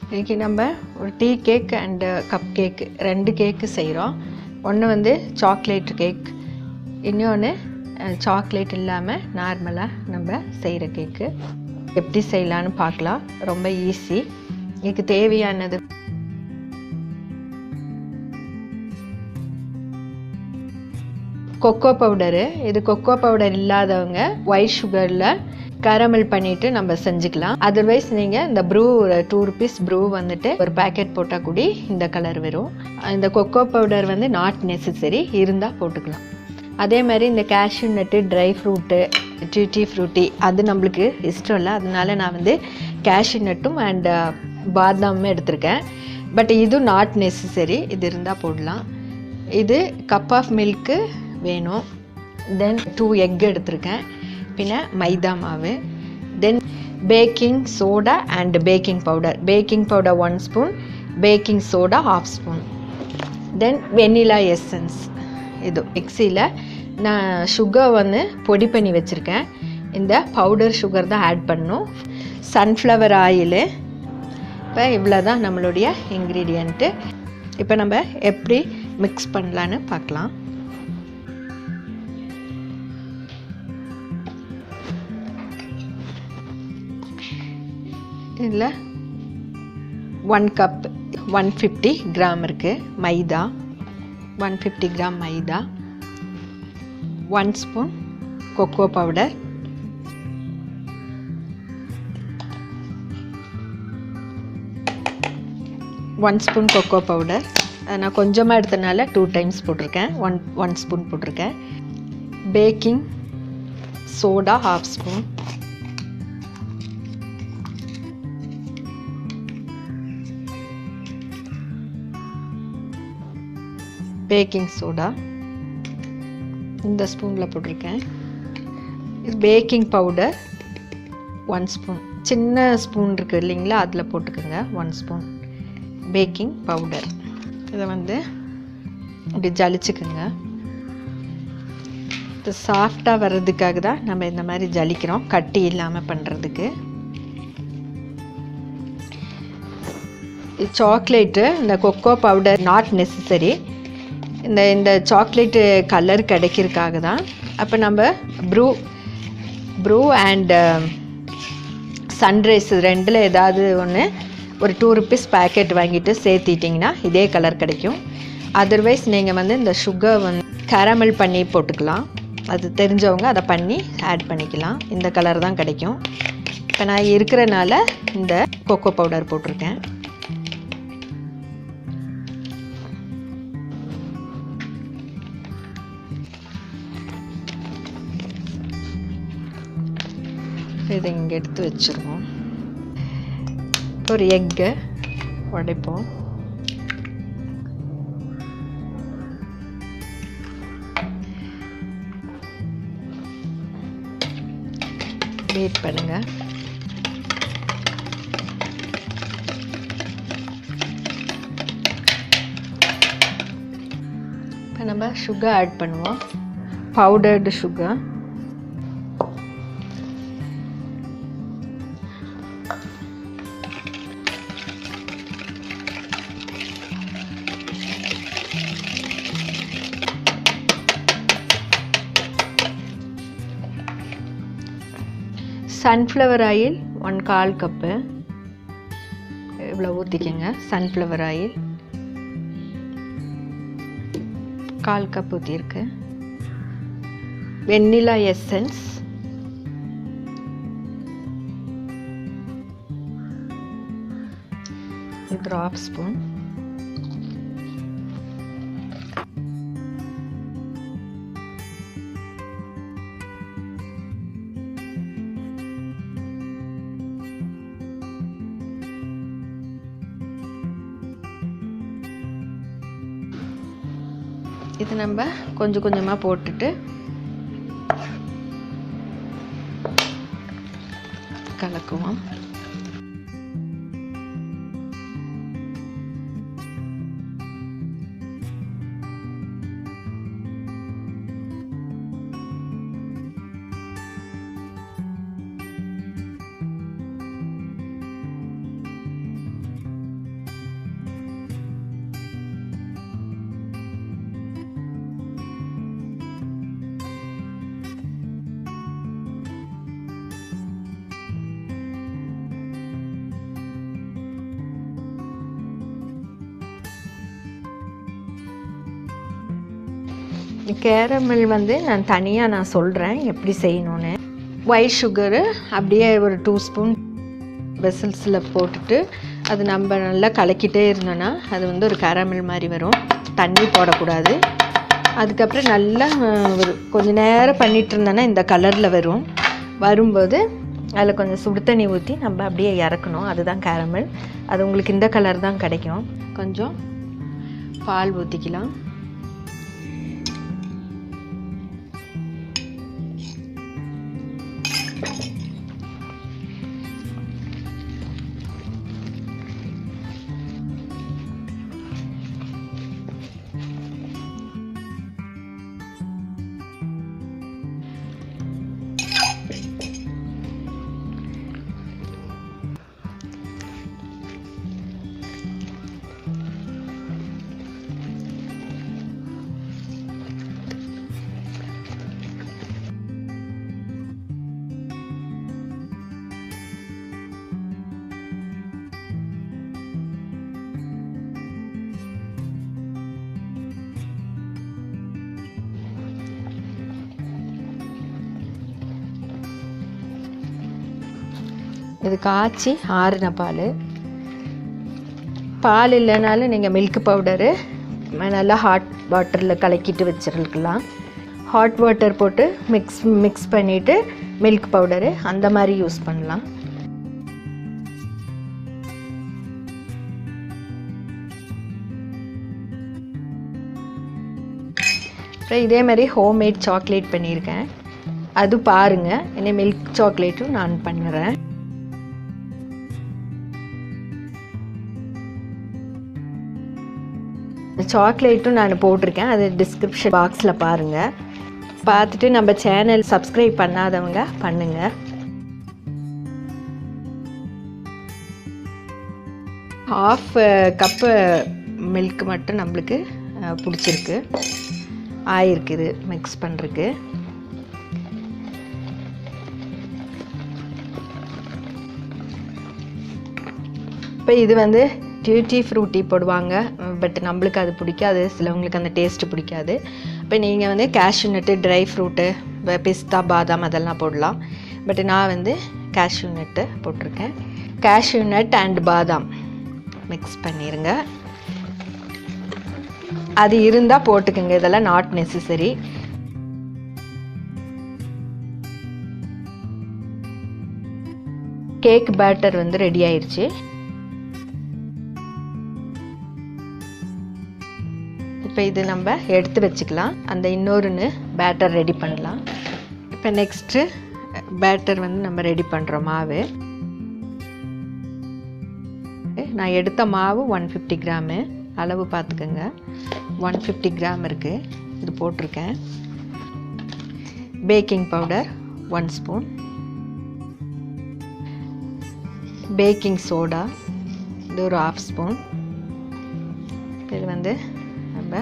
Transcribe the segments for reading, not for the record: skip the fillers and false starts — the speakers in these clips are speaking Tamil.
இன்னைக்கு நம்ம ஒரு tea cake and cup cake ரெண்டு கேக்கு செய்கிறோம். ஒன்று வந்து சாக்லேட் கேக், இன்னொன்று சாக்லேட் இல்லாமல் நார்மலாக நம்ம செய்கிற கேக்கு. எப்படி செய்யலான்னு பார்க்கலாம். ரொம்ப ஈஸி. இதுக்கு தேவையானது கொக்கோ பவுடரு. இது கொக்கோ பவுடர் இல்லாதவங்க ஒயிட் சுகரில் கேரமல் பண்ணிவிட்டு நம்ம செஞ்சுக்கலாம். அதர்வைஸ் நீங்கள் இந்த ப்ரூ 2 rupees ப்ரூ வந்துட்டு ஒரு பேக்கெட் போட்டால் கூடி இந்த கலர் வரும். இந்த கொக்கோ பவுடர் வந்து நாட் நெசசரி, இருந்தால் போட்டுக்கலாம். அதே மாதிரி இந்த கேஷ்யூ நட்டு, ட்ரை ஃப்ரூட்டு, டூட்டி ஃப்ரூட்டி அது நம்மளுக்கு இஷ்டம் இல்லை. அதனால நான் வந்து கேஷ்யூ நட்டும் அண்ட் பாதாமும் எடுத்திருக்கேன். பட் இது நாட் நெசசரி, இது இருந்தால் போடலாம். இது கப் ஆஃப் மில்க்கு வேணும். தென் 2 எக் எடுத்திருக்கேன். பின்ன மைதா மாவு, then baking soda and baking powder. Baking powder 1 spoon, baking soda 1/2 spoon, then vanilla essence. இது மிக்சியில் நான் சுகர் வந்து பொடி பண்ணி வச்சுருக்கேன். இந்த பவுடர் சுகர் தான் ஆட் பண்ணணும். Sunflower oil. இப்போ இவ்வளோ தான் நம்மளுடைய இன்க்ரீடியண்ட்டு. இப்போ நம்ம எப்படி மிக்ஸ் பண்ணலான்னு பார்க்கலாம். இதில் 1 கப் 150 கிராம் இருக்குது மைதா, 150 கிராம் மைதா, 1 spoon cocoa powder, 1 spoon cocoa powder. நான் கொஞ்சமாக எடுத்தனால 2 டைம்ஸ் போட்டிருக்கேன். 1 ஸ்பூன் போட்டிருக்கேன். Packing soda 1/2 spoon, baking soda இந்த ஸ்பூனில் போட்டிருக்கேன். இது பேக்கிங் பவுடர் 1 ஸ்பூன், சின்ன ஸ்பூன் இருக்குது இல்லைங்களா, அதில் போட்டுக்கோங்க. 1 ஸ்பூன் பேக்கிங் பவுடர். இதை வந்து இப்படி ஜலிச்சுக்குங்க. இது சாஃப்டாக வர்றதுக்காக தான் நம்ம இந்த மாதிரி ஜலிக்கிறோம், கட்டி இல்லாமல் பண்ணுறதுக்கு. சாக்லேட்டு, இந்த கொக்கோ பவுடர் நாட் நெசசரி. இந்த சாக்லேட்டு கலர் கிடைக்கிறதுக்காக தான். அப்போ நம்ம ப்ரூ அண்ட் சன்ரைஸ் ரெண்டில் ஏதாவது ஒன்று ஒரு 2 rupees பேக்கெட் வாங்கிட்டு சேர்த்திட்டிங்கன்னா இதே கலர் கிடைக்கும். அதர்வைஸ் நீங்கள் வந்து இந்த சுகர் வந்து கேரமல் பண்ணி போட்டுக்கலாம். அது தெரிஞ்சவங்க அதை பண்ணி ஆட் பண்ணிக்கலாம். இந்த கலர் தான் கிடைக்கும். இப்போ நான் இருக்கிறனால இந்த கொக்கோ பவுடர் போட்டிருக்கேன். இதை இங்கே எடுத்து வச்சுருவோம். ஒரு எக்கை உடைப்போம். வெயிட் பண்ணுங்க. இப்போ நம்ம சுகர் ஆட் பண்ணுவோம். Powdered sugar. Sunflower oil 1/4 cup இவ்வளோ ஊற்றிக்கங்க. சன்ஃப்ளவர் ஆயில் 1/4 கப் ஊற்றிருக்கு. வெண்ணிலா எசன்ஸ் இது 1/2 ஸ்பூன். இது நம்ம கொஞ்சம் கொஞ்சமாக போட்டுட்டு கலக்குவோம். கேரமல் வந்து நான் சொல்கிறேன் எப்படி செய்யணும்னு. ஒயிட் சுகரு அப்படியே ஒரு 2 ஸ்பூன் வெசல்ஸில் போட்டுட்டு அது நம்ம நல்லா கலக்கிட்டே இருந்தோன்னா அது வந்து ஒரு கேரமல் மாதிரி வரும். தண்ணி போடக்கூடாது. அதுக்கப்புறம் நல்லா ஒரு கொஞ்சம் நேரம் பண்ணிகிட்டு இருந்தோன்னா இந்த கலரில் வரும்போது அதில் கொஞ்சம் சுடு தண்ணி ஊற்றி நம்ம அப்படியே இறக்கணும். அதுதான் கேரமல். அது உங்களுக்கு இந்த கலர் தான் கிடைக்கும். கொஞ்சம் பால் ஊற்றிக்கலாம். இது காய்ச்சி ஆறின பால் இல்லைனாலும் நீங்கள் மில்க் பவுடரு நல்லா ஹாட் வாட்டரில் கலக்கிட்டு வச்சுருக்கலாம். ஹாட் வாட்டர் போட்டு மிக்ஸ் பண்ணிவிட்டு மில்க் பவுடரு அந்த மாதிரி யூஸ் பண்ணலாம். அப்புறம் இதே மாதிரி ஹோம்மேட் சாக்லேட் பண்ணியிருக்கேன். அது பாருங்கள். இனி மில்க் சாக்லேட்டும் நான் பண்ணுறேன். சாக்லேட்டும் நான் போட்டிருக்கேன். அது டிஸ்கிரிப்ஷன் பாக்ஸில் பாருங்கள். பார்த்துட்டு நம்ம சேனல் சப்ஸ்கிரைப் பண்ணாதவங்க பண்ணுங்கள். ஹாஃப் கப்பு மில்க் மட்டும் நம்மளுக்கு பிடிச்சிருக்கு ஆயிருக்குது மிக்ஸ் பண்ணுறதுக்கு. இப்போ இது வந்து டியூட்டி ஃப்ரூட்டி போடுவாங்க. பட் நம்மளுக்கு அது பிடிக்காது. சிலவங்களுக்கு அந்த டேஸ்ட்டு பிடிக்காது. இப்போ நீங்கள் வந்து கேஷ்யூ நட்டு, ட்ரை ஃப்ரூட்டு, பிஸ்தா, பாதாம் அதெல்லாம் போடலாம். பட் நான் வந்து கேஷ்யூ நட்டு போட்டிருக்கேன். கேஷ்யூ நட் அண்ட் பாதாம் மிக்ஸ் பண்ணிடுங்க. அது இருந்தால் போட்டுக்குங்க. இதெல்லாம் நாட் நெசசரி. கேக் பேட்டர் வந்து ரெடி ஆயிடுச்சு. இப்போ இது நம்ம எடுத்து வச்சுக்கலாம். அந்த இன்னொருன்னு பேட்டர் ரெடி பண்ணலாம். இப்போ நெக்ஸ்ட்டு பேட்டர் வந்து நம்ம ரெடி பண்ணுறோம். மாவு நான் எடுத்த மாவு 150 கிராமு அளவு பார்த்துக்கோங்க. 150 கிராம் இருக்குது. இது போட்டிருக்கேன். Packing powder 1 spoon, baking soda இது ஒரு 1/2 ஸ்பூன். இது வந்து நம்ம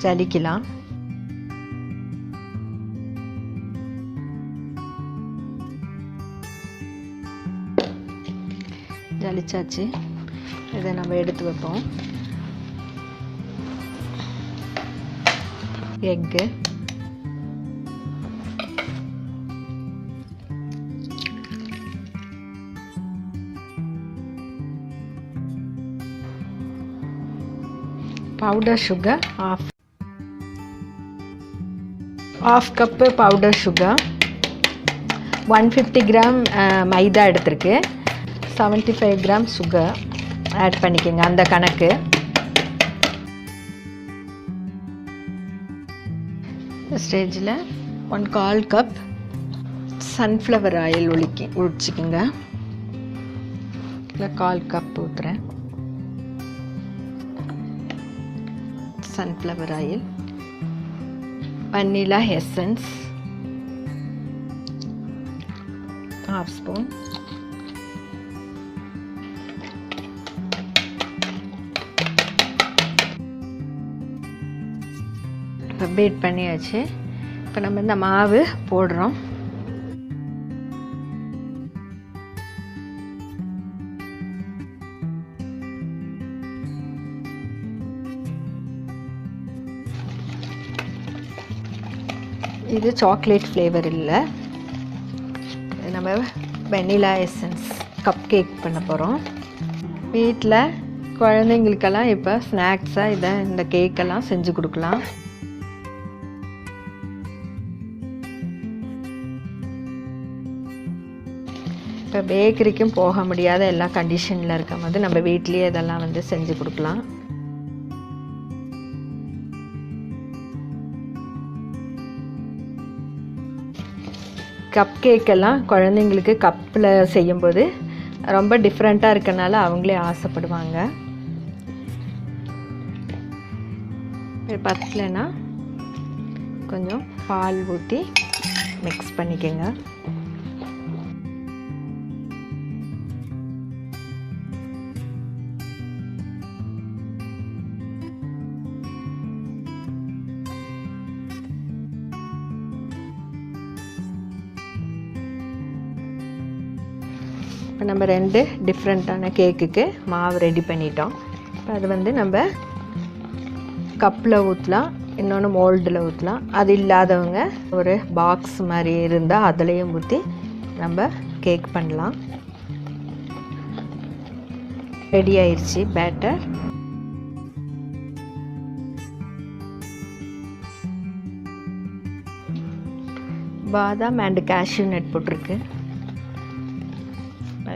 ஜலிக்கலாம். ஜலிச்சாச்சு. இதை நம்ம எடுத்து வைப்போம். Egg, powder sugar, half cup powder sugar, 150 gram மைதா எடுத்துருக்கு, 75 gram sugar ஆட் பண்ணிக்கோங்க அந்த கணக்கு. ஸ்டேஜில் 1/4 கப் சன்ஃப்ளவர் ஆயில் ஒழிச்சிக்கோங்க. இல்லை 1/4 கப் ஊற்றுறேன் sunflower oil, vanilla essence 1/2 spoon, இப்போ பீட் பண்ணியாச்சு. இப்போ நம்ம இந்த மாவு போடுறோம். இது சாக்லேட் ஃப்ளேவர் இல்லை, நம்ம வெனிலா எசன்ஸ் கப் கேக் பண்ண போகிறோம். வீட்டில் குழந்தைங்களுக்கெல்லாம் இப்போ ஸ்நாக்ஸாக இந்த கேக்கெல்லாம் செஞ்சு கொடுக்கலாம். இப்போ பேக்கரிக்கும் போக முடியாத எல்லா கண்டிஷனில் இருக்கும் போது நம்ம வீட்லேயே இதெல்லாம் செஞ்சு கொடுக்கலாம். கப் கேக்கெல்லாம் குழந்தைங்களுக்கு கப்பில் செய்யும்போது ரொம்ப டிஃப்ரெண்ட்டாக இருக்கனால அவங்களே ஆசைப்படுவாங்க. பத்தலைன்னா கொஞ்சம் பால் ஊற்றி மிக்ஸ் பண்ணிக்கோங்க. இப்போ நம்ம 2 டிஃப்ரெண்ட்டான கேக்குக்கு மாவு ரெடி பண்ணிட்டோம். இப்போ அது நம்ம கப்பில் ஊற்றலாம், இன்னொன்று மோல்டில் ஊற்றலாம். அது இல்லாதவங்க ஒரு பாக்ஸ் மாதிரி இருந்தால் அதுலேயும் ஊற்றி நம்ம கேக் பண்ணலாம். ரெடி ஆயிடுச்சு பேட்டர். பாதாம் அண்ட் கேஷ்யூ நட் போட்டிருக்கு.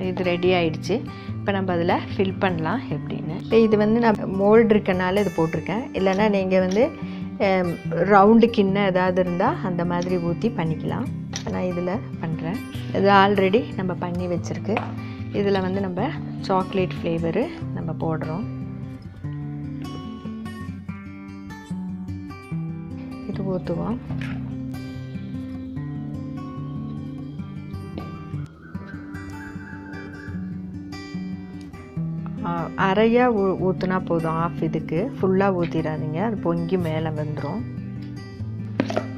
இது ரெடி ஆயிடுச்சு. இப்போ நம்ம அதில் ஃபில் பண்ணலாம் எப்படின்னு. இப்போ இது நான் மோல்டு இருக்கனால இது போட்டிருக்கேன். இல்லைன்னா நீங்கள் ரவுண்டு கிண்ண ஏதாவது இருந்தால் அந்த மாதிரி ஊற்றி பண்ணிக்கலாம். இப்போ நான் இதில் பண்ணுறேன். இது ஆல்ரெடி நம்ம பண்ணி வச்சுருக்கு. இதில் நம்ம சாக்லேட் ஃப்ளேவரு நம்ம போடுறோம். இது ஊற்றுவோம். அரையாக ஊற்றினா போதும். ஆஃப் இதுக்கு ஃபுல்லாக ஊற்றிடாதீங்க, அது பொங்கி மேலே வந்துடும்.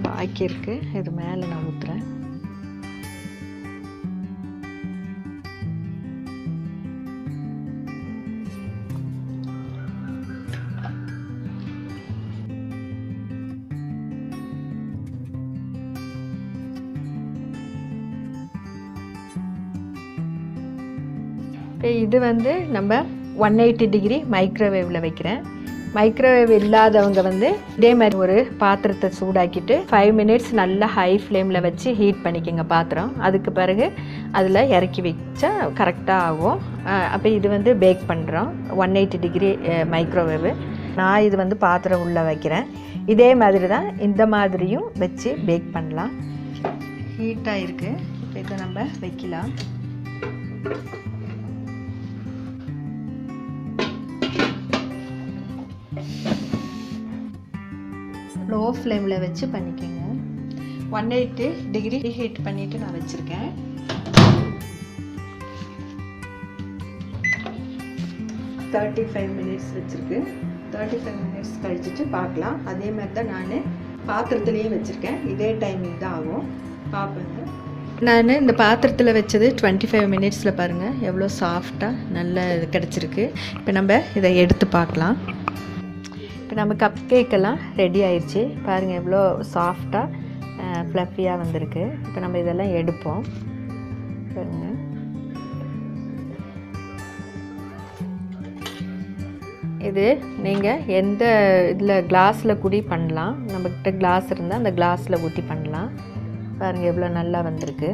பாக்கி இருக்கு, இது மேலே நான் ஊற்றுறேன். இப்போ இது நம்ம 180 டிகிரி மைக்ரோவேவில் வைக்கிறேன். மைக்ரோவேவ் இல்லாதவங்க இதே மாதிரி ஒரு பாத்திரத்தை சூடாக்கிட்டு 5 மினிட்ஸ் நல்லா ஹை ஃப்ளேமில் வச்சு ஹீட் பண்ணிக்கோங்க பாத்திரம். அதுக்கு பிறகு அதில் இறக்கி வச்சா கரெக்டாக ஆகும். அப்போ இது பேக் பண்ணுறோம் 180 டிகிரி மைக்ரோவேவு. நான் இது பாத்திரம் உள்ளே வைக்கிறேன். இதே மாதிரி தான் இந்த மாதிரியும் வச்சு பேக் பண்ணலாம். ஹீட்டாக இருக்குது. இதை நம்ம வைக்கலாம். லோ ஃப்ளேமில் வச்சு பண்ணிக்கோங்க. 180 டிகிரி ஹீட் பண்ணிவிட்டு நான் வச்சுருக்கேன். $35 மினிட்ஸ் வச்சுருக்கு. 35 மினிட்ஸ் கழிச்சிட்டு பார்க்கலாம். அதே மாதிரி தான் நான் பாத்திரத்துலேயும் வச்சுருக்கேன். இதே டைமிங் தான் ஆகும். பார்ப்பேங்க. நான் இந்த பாத்திரத்தில் வச்சது 25 மினிட்ஸில் பாருங்கள் எவ்வளோ சாஃப்டாக நல்ல இது கிடச்சிருக்கு. இப்போ நம்ம இதை எடுத்து பார்க்கலாம். இப்போ நம்ம கப் கேக்கெல்லாம் ரெடி ஆயிடுச்சு. பாருங்கள் எவ்வளோ சாஃப்டாக ஃப்ளஃபியாக வந்திருக்கு. இப்போ நம்ம இதெல்லாம் எடுப்போம். பாருங்கள் இது நீங்கள் எந்த இதில் கிளாஸில் கூடி பண்ணலாம். நம்மக்கிட்ட கிளாஸ் இருந்தால் அந்த கிளாஸில் ஊற்றி பண்ணலாம். பாருங்கள் எவ்வளோ நல்லா வந்திருக்கு.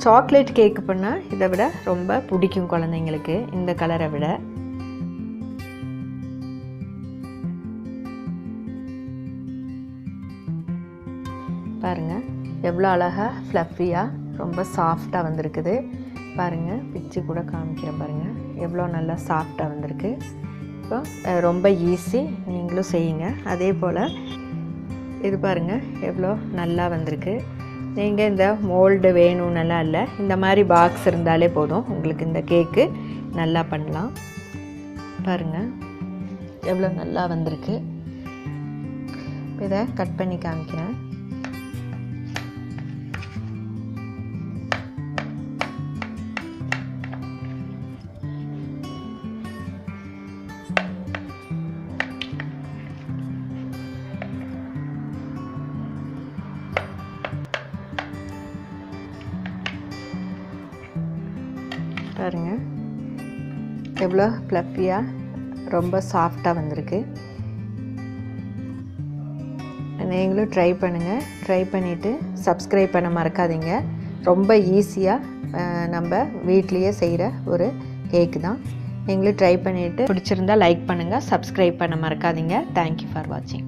சாக்லேட் கேக்கு பண்ணால் இதை விட ரொம்ப பிடிக்கும் குழந்தைங்களுக்கு, இந்த கலரை விட. பாருங்கள் எவ்வளோ அழகாக ஃப்ளஃபியாக ரொம்ப சாஃப்டாக வந்திருக்குது. பாருங்கள் பிச்சு கூட காமிக்கிறேன். பாருங்கள் எவ்வளோ நல்லா சாஃப்டாக வந்திருக்கு. இப்போ ரொம்ப ஈஸி, நீங்களும் செய்யுங்க. அதே போல் இது பாருங்கள் எவ்வளோ நல்லா வந்திருக்கு. நீங்கள் இந்த மோல்டு வேணும்னெல்லாம் இல்லை, இந்த மாதிரி பாக்ஸ் இருந்தாலே போதும், உங்களுக்கு இந்த கேக்கு நல்லா பண்ணலாம். பாருங்கள் எவ்வளோ நல்லா வந்திருக்கு. இதை கட் பண்ணி காமிக்கிறேன். பாருங்கள் எவ்வளோ ஃப்ளஃபியாக ரொம்ப சாஃப்டாக வந்திருக்கு. நீங்களும் ட்ரை பண்ணுங்கள். ட்ரை பண்ணிவிட்டு சப்ஸ்கிரைப் பண்ண மறக்காதீங்க. ரொம்ப ஈஸியாக நம்ம வீட்லேயே செய்கிற ஒரு கேக்கு தான். நீங்களும் ட்ரை பண்ணிவிட்டு பிடிச்சிருந்தா லைக் பண்ணுங்கள், சப்ஸ்கிரைப் பண்ண மறக்காதீங்க. தேங்க்யூ ஃபார் வாட்சிங்.